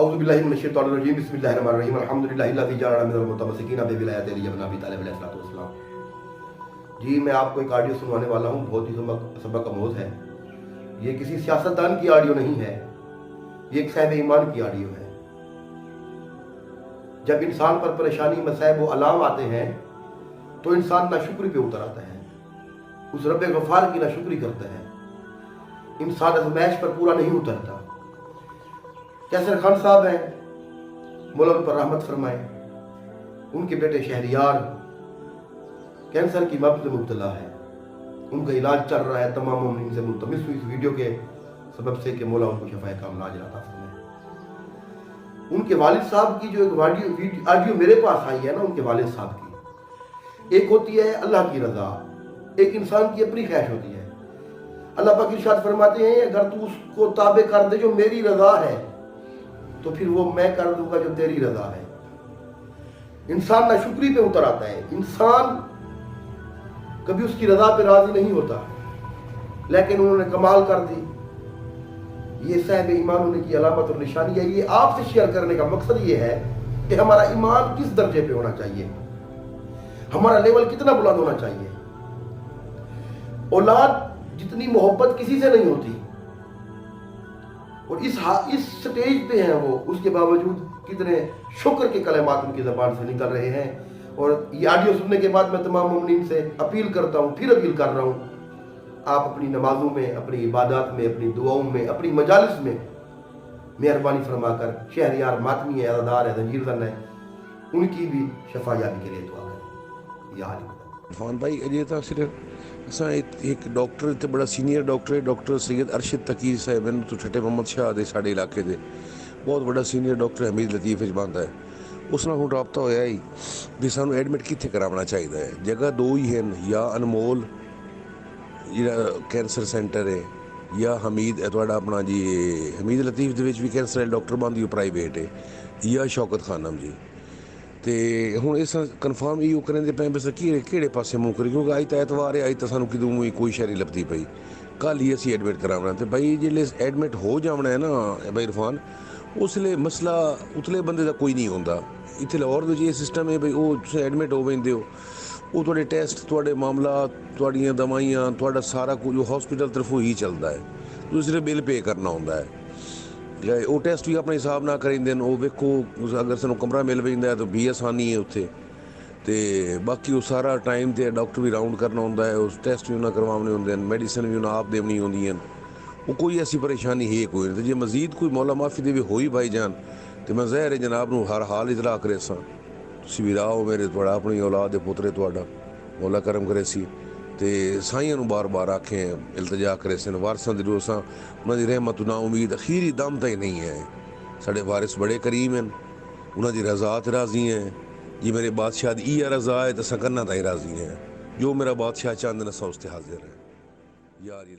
औज़ु बिल्लाहि मिनश शैतानिर रजीम बिस्मिल्लाहिर रहमानिर रहीम अल्हम्दुलिल्लाहिल्लज़ी जअलना मिनल मुतमस्सिकीना बिविलायति अली इब्न अबी तालिब अलैहिस्सलाम। जी, मैं आपको एक ऑडियो सुनवाने वाला हूँ, बहुत ही सबक आमोज़ है। ये किसी सियासतदान की ऑडियो नहीं है, ये एक साहिब ईमान की ऑडियो है। जब इंसान पर परेशानी, मसाइब व अलाम आते हैं तो इंसान नाशुक्री पे उतर आता है, उस रब गफ़ार की नाशुक्री करता है। इंसान आज़माइश पर पूरा नहीं उतरता। कैसर खान साहब हैं, मौला उन पर रहमत फरमाए। उनके बेटे शहरियार कैंसर की मर्ज में मुब्तला है, उनका इलाज चल रहा है। तमाम मोमिनीन से मुल्तमिस हुई इस वीडियो के सबब से कि मौला उनको शफाए कामिला अता फरमाए। उनके वालिद साहब की जो एक ऑडियो मेरे पास आई है ना, उनके वालिद साहब की, एक होती है अल्लाह की रजा, एक इंसान की अपनी ख्वाहिश होती है। अल्लाह पाक इरशाद फरमाते हैं, अगर तू उसको ताबे कर दे जो मेरी रजा है तो फिर वो मैं कर दूंगा जो तेरी रजा है। इंसान नाशुक्री पे उतर आता है, इंसान कभी उसकी रजा पे राजी नहीं होता, लेकिन उन्होंने कमाल कर दी। ये साहिब ईमान होने की अलामत और निशानी है। ये आपसे शेयर करने का मकसद ये है कि हमारा ईमान किस दर्जे पे होना चाहिए, हमारा लेवल कितना बुलंद होना चाहिए। औलाद जितनी मोहब्बत किसी से नहीं होती, और इस स्टेज पे हैं वो, उसके बावजूद कितने शुक्र के कलेमात उनकी ज़बान से निकल रहे हैं। और ये ऑडियो सुनने के बाद मैं तमाम मोमिनीन से अपील करता हूँ, फिर अपील कर रहा हूँ, आप अपनी नमाजों में, अपनी इबादत में, अपनी दुआओं में, अपनी मजालिस में मेहरबानी फरमाकर शहरियार मातमी है, अज़ादार है, जंजीरजन है, उनकी भी शफायाबी के लिए दुआ करें। इरफान भाई, अजे तक सिर्फ असा एक डॉक्टर इतने बड़ा सीनियर डॉक्टर है, डॉक्टर सैयद अरशद तकीर साहब हैं, तो छठे मोहम्मद शाह दे साढ़े इलाके दे बहुत बड़ा सीनियर डॉक्टर हमीद लतीफ बनता है। उस नाल हुण राबता होया ही भी सानू एडमिट कित्थे करावना चाहिए है। जगह दो ही हैं, या अनमोल जिहड़ा कैंसर सेंटर है, या हमीद तुहाडा अपना जी हमीद लतीफ दे विच भी कैंसर डॉक्टर बंद ही प्राइवेट है, या शौकत खानम जी। तो हूँ इस कन्फर्म इो करेंदे पे बस कि पासे मूँह करी, क्योंकि अज तो ऐतवार है, अज तो सूँ कितों कोई शैरी लभदी पई। कल ही असी एडमिट करावना, तो बई जिसले एडमिट हो जाना है ना बई इरफान, उसले मसला उतले बंदे का कोई नहीं होंदा। इत्थे लाहौर में ये सिस्टम है बई तुम एडमिट हो वेंदे हो, वो थोड़े टेस्ट, थोड़े मामला, थोड़ियाँ दवाइयाँ, थोड़ा सारा कुछ हॉस्पिटल तरफों ही चलता है। तो सिर्फ बिल पे करना होंदा है। वो टेस्ट भी अपने हिसाब ना करेंदे, वो वेखो अगर सानू कमरा मिल पैंदा है तो भी आसानी है उत्थे। तो बाकी वो सारा टाइम तो डॉक्टर भी राउंड करना होंदा है, उस टेस्ट भी उन्हें करवाने होंगे, मेडिसिन भी उन्हें आप देनी होंगी हैं। वो कोई ऐसी परेशानी है कोई नहीं। तो जे मजीद कोई मौला माफ़ी दे हो ही भाई जान, तो मैं ज़हर है जनाब नू हर हाल इतला करे सा, तुसीं भी राहो मेरे, थोड़ा अपनी औलाद पुत्रे थोड़ा मौला करम करे सी। तो साइयां नू बार बार आखें, इल्तजा करे सन, वारसां दी रोसां उन्हां दी रहमत ना उम्मीद अखीरी दम तक नहीं है। साढ़े वारिस बड़े करीम हैं, उन्हां दी रज़ा ते राज़ी हैं। जी मेरे बादशाह दी इया रज़ा है तो सकन्ना ताईं राज़ी हैं। जो मेरा बादशाह चांद न सा उसते हाजिर है। यार ये